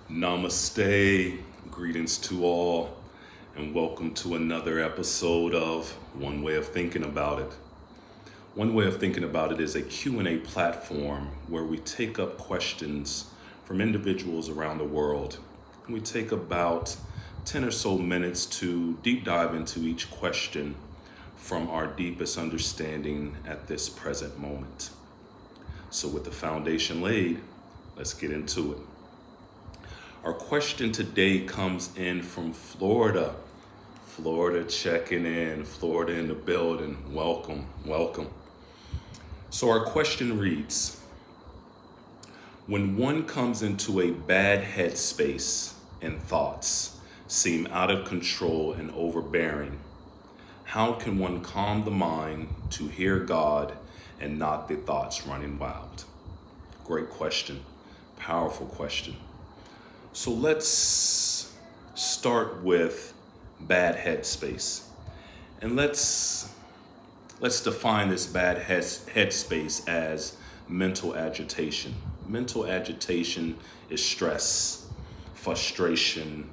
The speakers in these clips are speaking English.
Namaste, greetings to all, and welcome to another episode of One Way of Thinking About It. One Way of Thinking About It is a Q&A platform where we take up questions from individuals around the world. We take about 10 or so minutes to deep dive into each question from our deepest understanding at this present moment. So with the foundation laid, let's get into it. Our question today comes in from Florida. Florida checking in, Florida in the building. Welcome, welcome. So our question reads, when one comes into a bad headspace and thoughts seem out of control and overbearing, how can one calm the mind to hear God and not the thoughts running wild? Great question, powerful question. So let's start with bad headspace. And let's define this bad headspace as mental agitation. Mental agitation is stress, frustration,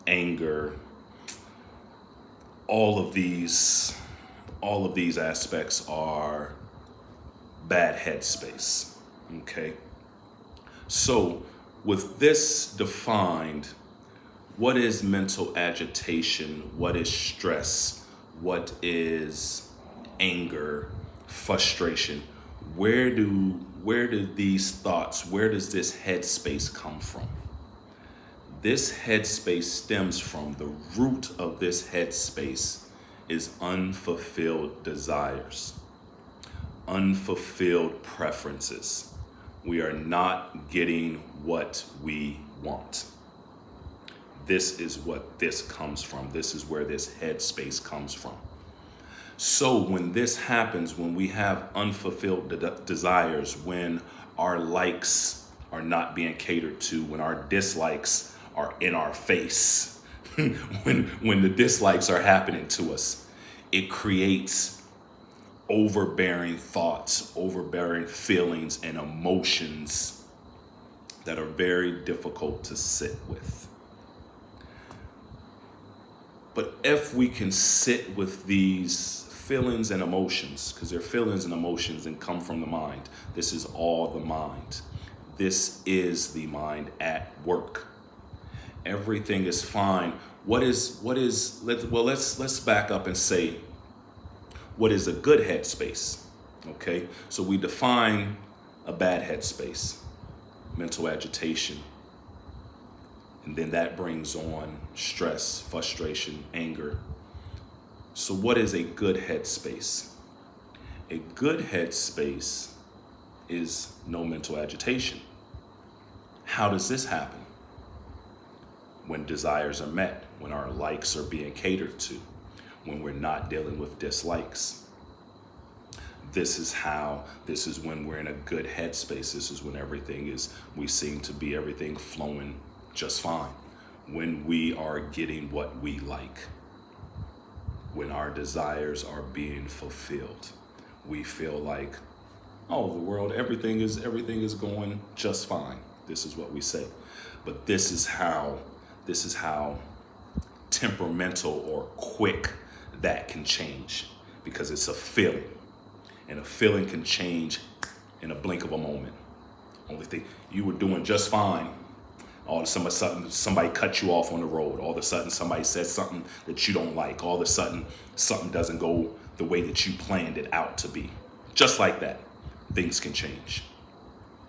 anger. All of these aspects are bad headspace. Okay? So with this defined, what is mental agitation? What is stress? What is anger, frustration? Where do these thoughts, where does this headspace come from? This headspace stems from the root of this headspace is unfulfilled desires, unfulfilled preferences. We are not getting what we want. This is what this comes from. This is where this headspace comes from. So when this happens, when we have unfulfilled desires, when our likes are not being catered to, when our dislikes are in our face, when the dislikes are happening to us, it creates overbearing thoughts, overbearing feelings and emotions that are very difficult to sit with. But if we can sit with these feelings and emotions, because they're feelings and emotions and come from the mind, this is all the mind. This is the mind at work. Everything is fine. Let's back up and say, what is a good headspace? Okay, so we define a bad headspace, mental agitation, and then that brings on stress, frustration, anger. So what is a good headspace? A good headspace is no mental agitation. How does this happen? When desires are met, when our likes are being catered to, when we're not dealing with dislikes. This is when we're in a good headspace. This is when we seem to be everything flowing just fine. When we are getting what we like. When our desires are being fulfilled. We feel like, oh, the world, everything is going just fine. This is what we say. But this is how temperamental or quick that can change, because it's a feeling, and a feeling can change in a blink of a moment. Only thing, you were doing just fine, all of a sudden somebody cut you off on the road, all of a sudden somebody says something that you don't like, all of a sudden something doesn't go the way that you planned it out to be. Just like that, things can change.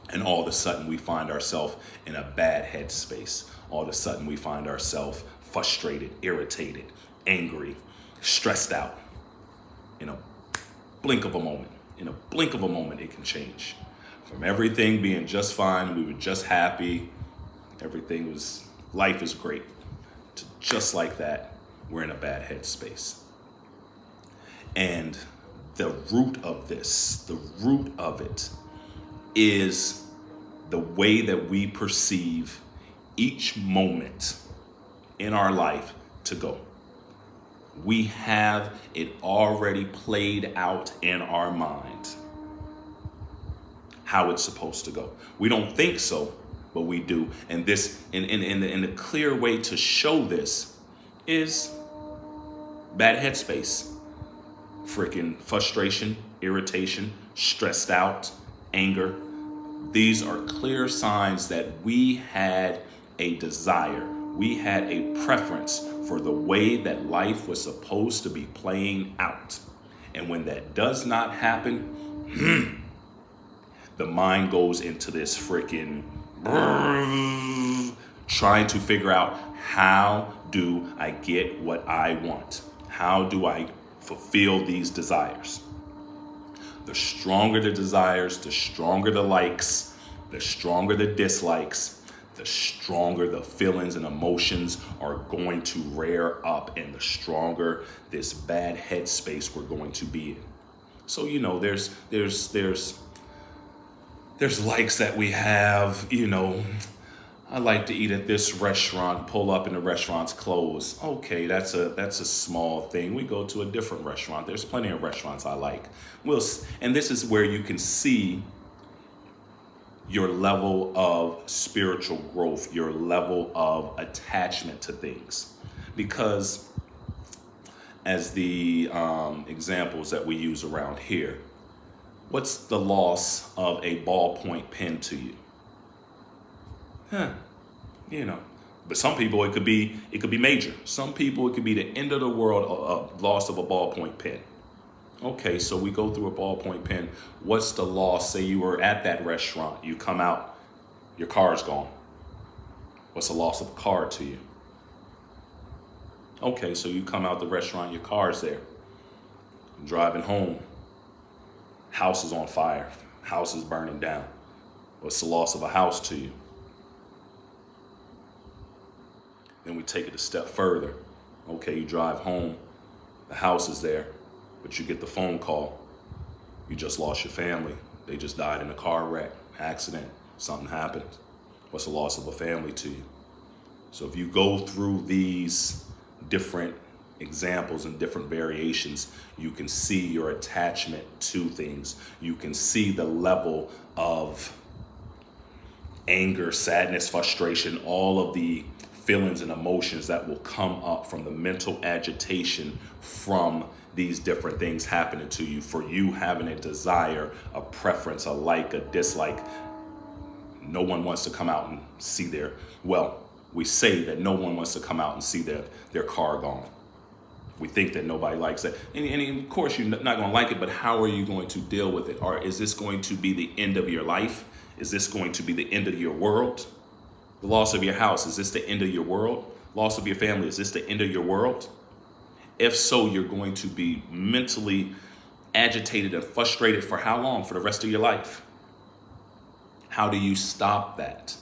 And all of a sudden we find ourselves in a bad headspace. All of a sudden we find ourselves frustrated, irritated, angry, stressed out. In a blink of a moment. In a blink of a moment, it can change. From everything being just fine, we were just happy, life is great, to just like that, we're in a bad headspace. And the root of it is the way that we perceive each moment in our life to go. We have it already played out in our mind how it's supposed to go. We don't think so, but we do. And this, in the clear way to show this is bad headspace, freaking frustration, irritation, stressed out, anger. These are clear signs that we had a desire, we had a preference for the way that life was supposed to be playing out. And when that does not happen, the mind goes into this freaking trying to figure out, how do I get what I want? How do I fulfill these desires? The stronger the desires, the stronger the likes, the stronger the dislikes, the stronger the feelings and emotions are going to rear up, and the stronger this bad headspace we're going to be in. So, there's likes that we have, I like to eat at this restaurant, pull up and the restaurant's closed. Okay, that's a small thing. We go to a different restaurant. There's plenty of restaurants I like. And this is where you can see your level of spiritual growth, your level of attachment to things. Because as the examples that we use around here, what's the loss of a ballpoint pen to you? But some people it could be major. Some people it could be the end of the world, loss of a ballpoint pen. Okay, so we go through a ballpoint pen. What's the loss? Say you were at that restaurant, you come out, your car's gone. What's the loss of a car to you? Okay, so you come out the restaurant, your car's there. You're driving home, house is on fire, house is burning down. What's the loss of a house to you? Then we take it a step further. Okay, you drive home, the house is there, but you get the phone call. You just lost your family. They just died in a car wreck, accident, something happened. What's the loss of a family to you? So if you go through these different examples and different variations, you can see your attachment to things. You can see the level of anger, sadness, frustration, all of the feelings and emotions that will come up from the mental agitation from these different things happening to you, for you having a desire, a preference, a like, a dislike. No one wants to come out and see we say that no one wants to come out and see their car gone. We think that nobody likes that. And of course, you're not going to like it, but how are you going to deal with it? Or is this going to be the end of your life? Is this going to be the end of your world? The loss of your house, is this the end of your world? Loss of your family, is this the end of your world? If so, you're going to be mentally agitated and frustrated for how long? For the rest of your life. How do you stop that?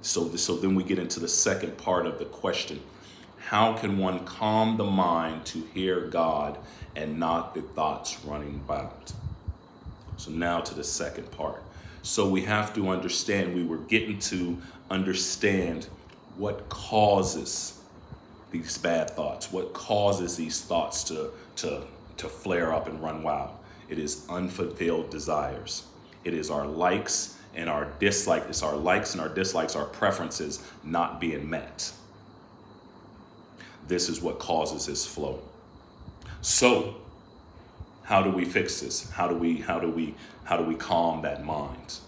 So then we get into the second part of the question. How can one calm the mind to hear God and not the thoughts running about? So now to the second part. So we have to understand, we were getting to understand what causes these bad thoughts, what causes these thoughts to flare up and run wild. It is unfulfilled desires. It is our likes and our dislikes. It's our likes and our dislikes, our preferences not being met. This is what causes this flow. So how do we fix this? How do we calm that mind?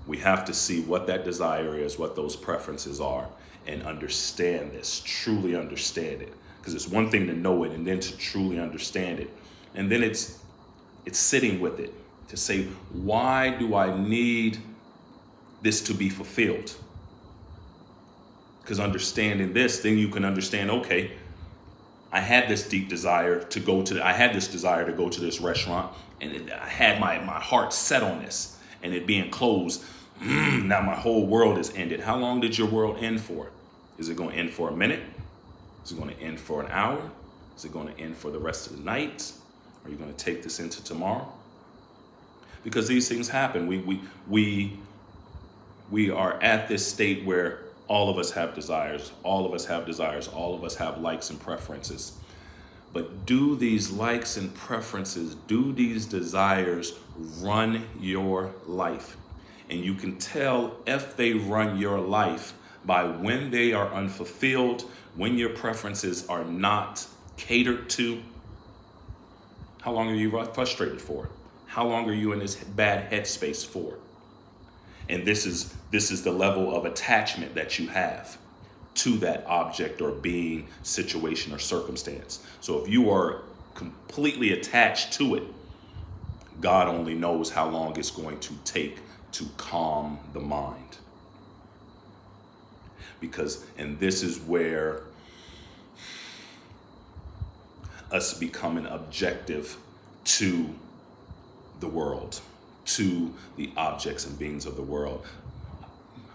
We have to see what that desire is, what those preferences are, and understand this, truly understand it. Because it's one thing to know it and then to truly understand it. And then it's sitting with it to say, why do I need this to be fulfilled? Because understanding this, then you can understand, okay, I had this deep desire to go to this restaurant, and I had my heart set on this, and it being closed. Now my whole world is ended. How long did your world end for? Is it going to end for a minute? Is it going to end for an hour? Is it going to end for the rest of the night? Are you going to take this into tomorrow? Because these things happen. We are at this state where all of us have desires. All of us have desires. All of us have likes and preferences. But do these likes and preferences, do these desires run your life? And you can tell if they run your life by when they are unfulfilled, when your preferences are not catered to. How long are you frustrated for? How long are you in this bad headspace for? And this is the level of attachment that you have to that object or being, situation, or circumstance. So if you are completely attached to it, God only knows how long it's going to take to calm the mind. And this is where us becoming objective to the world, to the objects and beings of the world.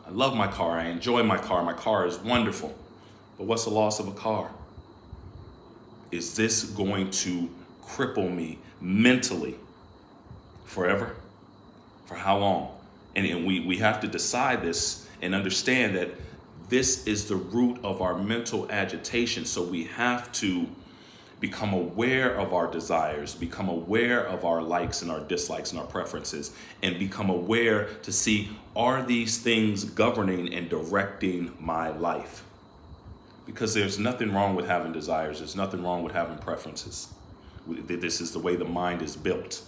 I love my car. I enjoy my car. My car is wonderful. But what's the loss of a car? Is this going to cripple me mentally forever? For how long? And we have to decide this and understand that this is the root of our mental agitation. So we have to become aware of our desires, become aware of our likes and our dislikes and our preferences, and become aware to see, are these things governing and directing my life? Because there's nothing wrong with having desires. There's nothing wrong with having preferences. This is the way the mind is built.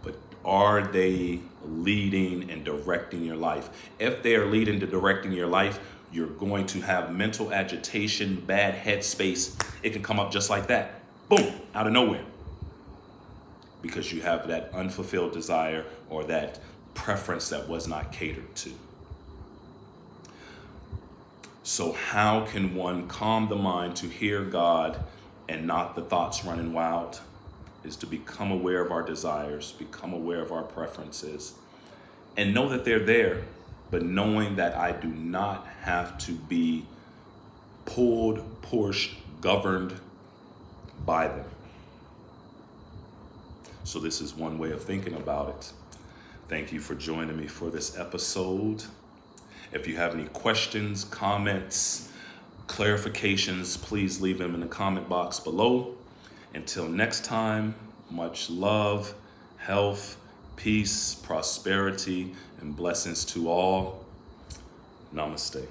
But are they leading and directing your life? If they are leading to directing your life, you're going to have mental agitation, bad headspace. It can come up just like that. Boom, out of nowhere. Because you have that unfulfilled desire or that preference that was not catered to. So how can one calm the mind to hear God and not the thoughts running wild? Is to become aware of our desires, become aware of our preferences, and know that they're there, but knowing that I do not have to be pulled, pushed, governed by them. So this is one way of thinking about it. Thank you for joining me for this episode. If you have any questions, comments, clarifications, please leave them in the comment box below. Until next time, much love, health, peace, prosperity, and blessings to all. Namaste.